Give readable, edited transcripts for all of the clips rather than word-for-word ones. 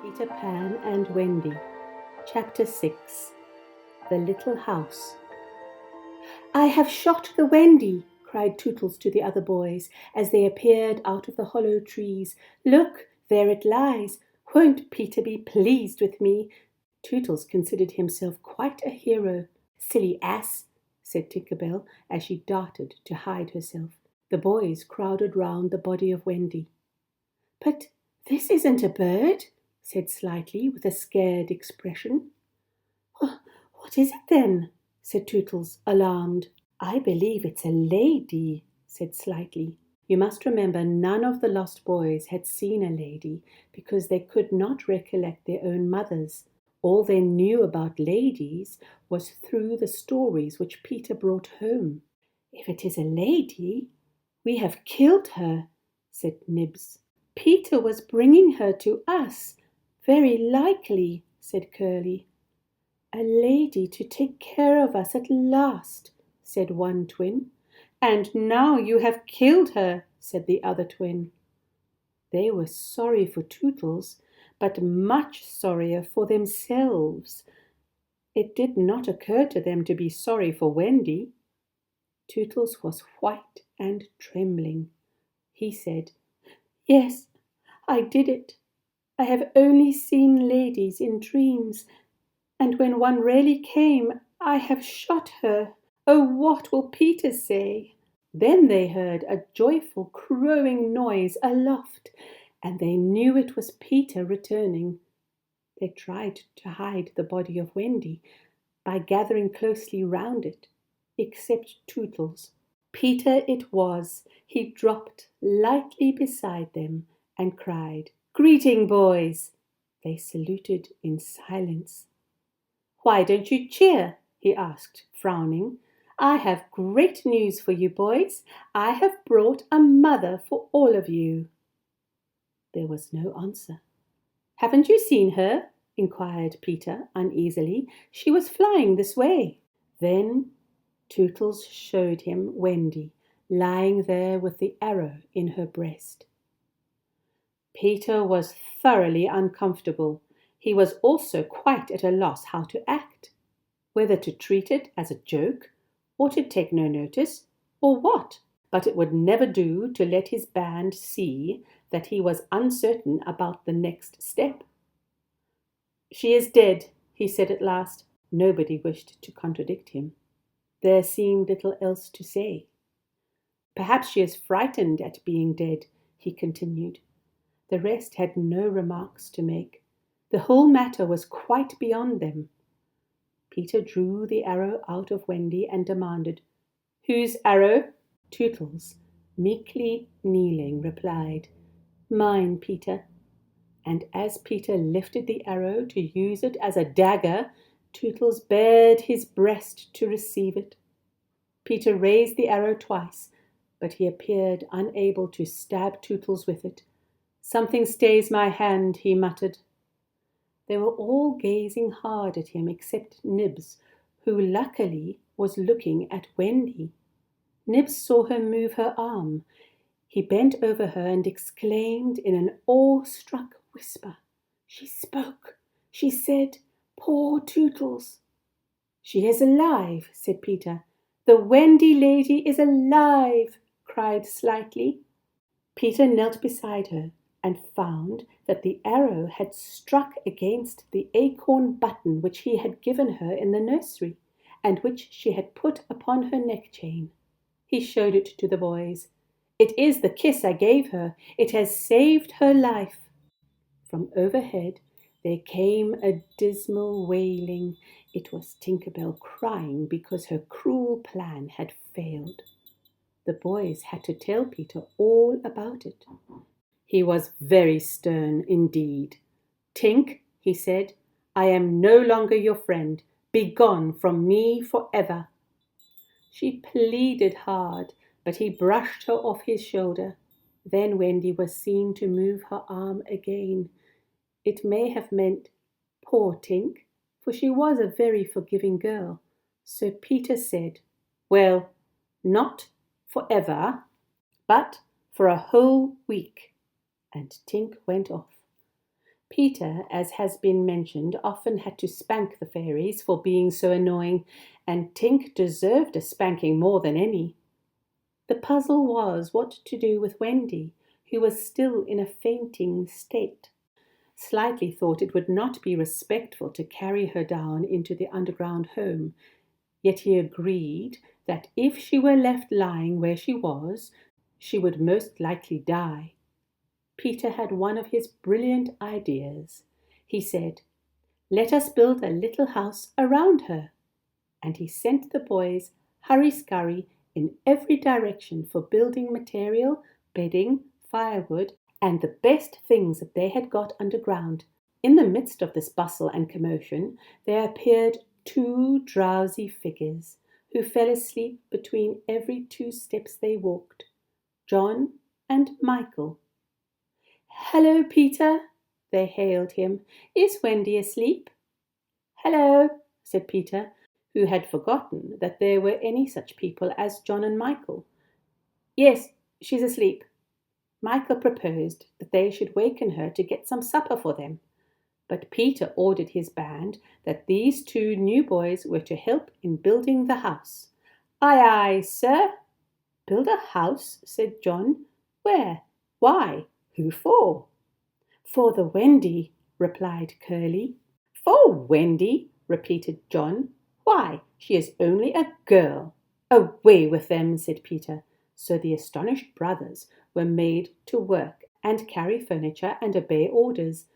Peter Pan and Wendy, Chapter 6. The Little House. "I have shot the Wendy," cried Tootles to the other boys as they appeared out of the hollow trees. "Look, there it lies. Won't Peter be pleased with me?" Tootles considered himself quite a hero. "Silly ass," said Tinkerbell as she darted to hide herself. The boys crowded round the body of Wendy. "But this isn't a bird," said Slightly with a scared expression. "What is it then?" said Tootles, alarmed. "I believe it's a lady," said Slightly. You must remember none of the lost boys had seen a lady because they could not recollect their own mothers. All they knew about ladies was through the stories which Peter brought home. "If it is a lady, we have killed her," said Nibs. "Peter was bringing her to us. "Very likely," said Curly. "A lady to take care of us at last," said one twin. "And now you have killed her," said the other twin. They were sorry for Tootles, but much sorrier for themselves. It did not occur to them to be sorry for Wendy. Tootles was white and trembling. He said, "Yes, I did it. I have only seen ladies in dreams, and when one really came, I have shot her. Oh, what will Peter say?" Then they heard a joyful crowing noise aloft, and they knew it was Peter returning. They tried to hide the body of Wendy by gathering closely round it, except Tootles. Peter it was. He dropped lightly beside them and cried, "Greeting, boys!" They saluted in silence. "Why don't you cheer?" he asked, frowning. "I have great news for you, boys. I have brought a mother for all of you." There was no answer. "Haven't you seen her?" inquired Peter uneasily. "She was flying this way." Then Tootles showed him Wendy, lying there with the arrow in her breast. Peter was thoroughly uncomfortable. He was also quite at a loss how to act, whether to treat it as a joke, or to take no notice, or what. But it would never do to let his band see that he was uncertain about the next step. "She is dead," he said at last. Nobody wished to contradict him. There seemed little else to say. "Perhaps she is frightened at being dead," he continued. The rest had no remarks to make. The whole matter was quite beyond them. Peter drew the arrow out of Wendy and demanded, "Whose arrow?" Tootles, meekly kneeling, replied, "Mine, Peter." And as Peter lifted the arrow to use it as a dagger, Tootles bared his breast to receive it. Peter raised the arrow twice, but he appeared unable to stab Tootles with it. "Something stays my hand," he muttered. They were all gazing hard at him except Nibs, who luckily was looking at Wendy. Nibs saw her move her arm. He bent over her and exclaimed in an awe-struck whisper, "She spoke! She said, 'Poor Tootles!'" "She is alive," said Peter. "The Wendy lady is alive," cried Slightly. Peter knelt beside her and found that the arrow had struck against the acorn button which he had given her in the nursery, and which she had put upon her neck chain. He showed it to the boys. "It is the kiss I gave her. It has saved her life." From overhead there came a dismal wailing. It was Tinkerbell crying because her cruel plan had failed. The boys had to tell Peter all about it. He was very stern indeed. "Tink," he said, "I am no longer your friend. Begone from me forever." She pleaded hard, but he brushed her off his shoulder. Then Wendy was seen to move her arm again. It may have meant "Poor Tink," for she was a very forgiving girl. So Peter said, "Well, not forever, but for a whole week." And Tink went off. Peter, as has been mentioned, often had to spank the fairies for being so annoying, and Tink deserved a spanking more than any. The puzzle was what to do with Wendy, who was still in a fainting state. Slightly thought it would not be respectful to carry her down into the underground home, yet he agreed that if she were left lying where she was, she would most likely die. Peter had one of his brilliant ideas. He said, "Let us build a little house around her." And he sent the boys hurry-scurry in every direction for building material, bedding, firewood, and the best things that they had got underground. In the midst of this bustle and commotion, there appeared 2 drowsy figures, who fell asleep between every 2 steps they walked, John and Michael. "Hello, Peter," they hailed him. "Is Wendy asleep?" "Hello," said Peter, who had forgotten that there were any such people as John and Michael. "Yes, she's asleep." Michael proposed that they should waken her to get some supper for them. But Peter ordered his band that these 2 new boys were to help in building the house. "Aye, aye, sir." "Build a house?" said John. "Where? Why? Who for?" "For the Wendy," replied Curly. "For Wendy?" repeated John. "Why, she is only a girl." "Away with them," said Peter. So the astonished brothers were made to work and carry furniture and obey orders.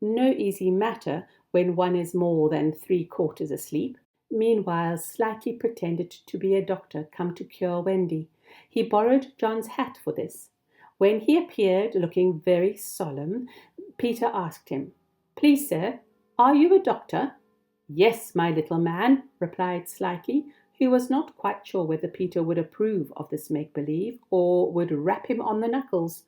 No easy matter when one is more than 3/4 asleep. Meanwhile, Slightly pretended to be a doctor come to cure Wendy. He borrowed John's hat for this. When he appeared looking very solemn, Peter asked him, "Please, sir, are you a doctor?" "Yes, my little man," replied Slightly, who was not quite sure whether Peter would approve of this make-believe or would rap him on the knuckles.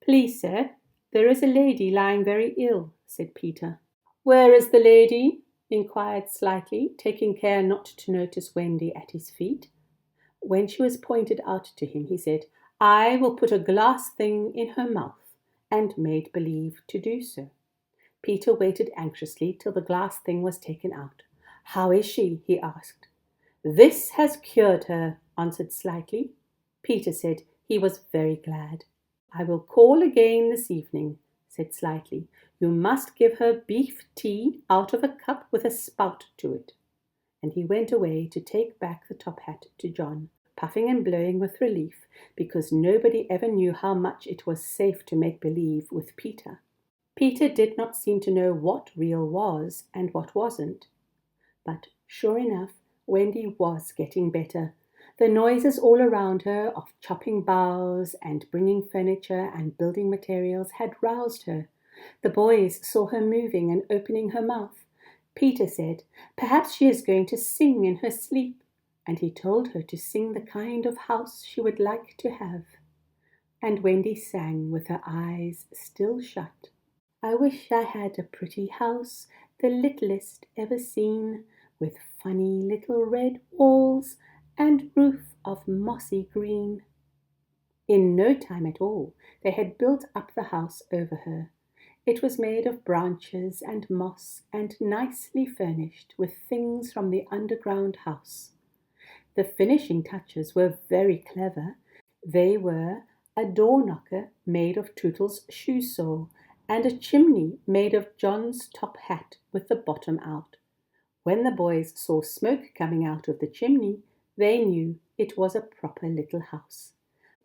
"Please, sir, there is a lady lying very ill," said Peter. "Where is the lady?" inquired Slightly, taking care not to notice Wendy at his feet. When she was pointed out to him, he said, "I will put a glass thing in her mouth," and made believe to do so. Peter waited anxiously till the glass thing was taken out. "How is she?" he asked. "This has cured her," answered Slightly. Peter said he was very glad. "I will call again this evening," said Slightly. "You must give her beef tea out of a cup with a spout to it." And he went away to take back the top hat to John, puffing and blowing with relief, because nobody ever knew how much it was safe to make believe with Peter. Peter did not seem to know what real was and what wasn't. But sure enough, Wendy was getting better. The noises all around her of chopping boughs and bringing furniture and building materials had roused her. The boys saw her moving and opening her mouth. Peter said, "Perhaps she is going to sing in her sleep," and he told her to sing the kind of house she would like to have. And Wendy sang with her eyes still shut. "I wish I had a pretty house, the littlest ever seen, with funny little red walls and roof of mossy green." In no time at all, they had built up the house over her. It was made of branches and moss and nicely furnished with things from the underground house. The finishing touches were very clever. They were a door-knocker made of Tootle's shoe sole, and a chimney made of John's top hat with the bottom out. When the boys saw smoke coming out of the chimney, they knew it was a proper little house.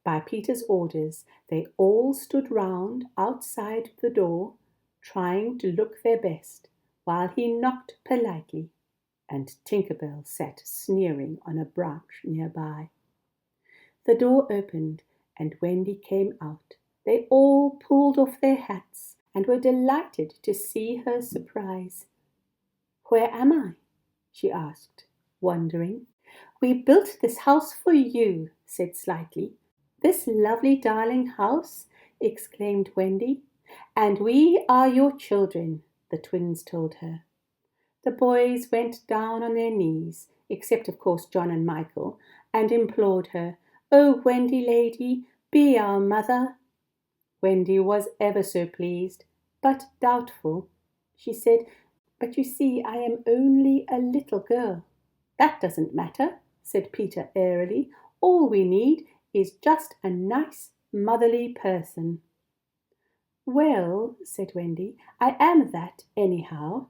By Peter's orders, they all stood round outside the door, trying to look their best, while he knocked politely, and Tinkerbell sat sneering on a branch nearby. The door opened, and Wendy came out. They all pulled off their hats and were delighted to see her surprise. "Where am I?" she asked, wondering. "We built this house for you," said Slightly. "This lovely darling house," exclaimed Wendy. "And we are your children," the twins told her. The boys went down on their knees, except of course John and Michael, and implored her, "Oh, Wendy lady, be our mother." Wendy was ever so pleased, but doubtful. She said, "But you see, I am only a little girl." "That doesn't matter," said Peter airily. "All we need is just a nice motherly person." "Well," said Wendy, "I am that anyhow.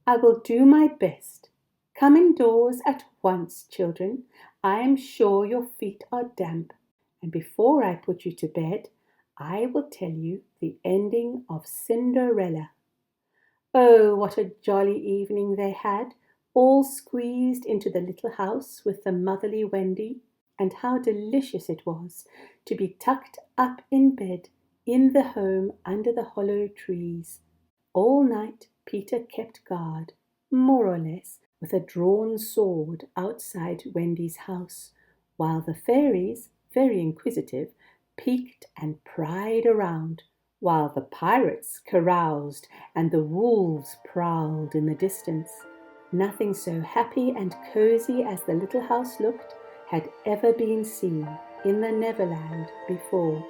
I will do my best. Come indoors at once, children. I am sure your feet are damp, and before I put you to bed, I will tell you the ending of Cinderella." Oh, what a jolly evening they had, all squeezed into the little house with the motherly Wendy, and how delicious it was to be tucked up in bed in the home under the hollow trees. All night Peter kept guard, more or less, with a drawn sword outside Wendy's house, while the fairies, very inquisitive, peeked and pried around, while the pirates caroused and the wolves prowled in the distance. Nothing so happy and cosy as the little house looked had ever been seen in the Neverland before.